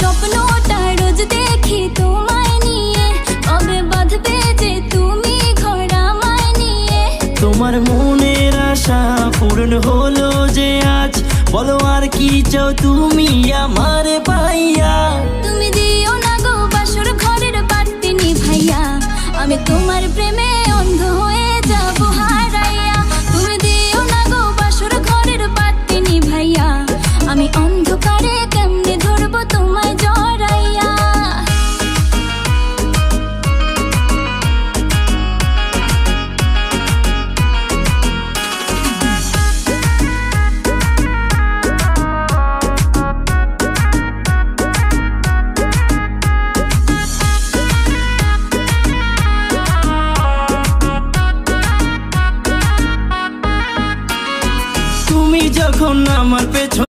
স্বপ্নটা রোজ দেখি তোমায় নিয়ে, কবে বাঁধবে যে তুমি ঘর আমায় নিয়ে। তোমার মনের আশা পূরণ হলো যে আজ, বলো আর কি চাও তুমি আমার পাইয়া। তুমি দিও না গো বাসর ঘরের বাতি নিভাইয়া, আমি তোমার প্রেমে অন্ধ হয়ে যাব হারাইয়া। তুমি দিও না গো বাসর ঘরের বাতি নিভাইয়া, আমি অন্ধকারে কেমনে ধরবো তোমায় জড়াইয়া। তুমি যখন আমার পেছন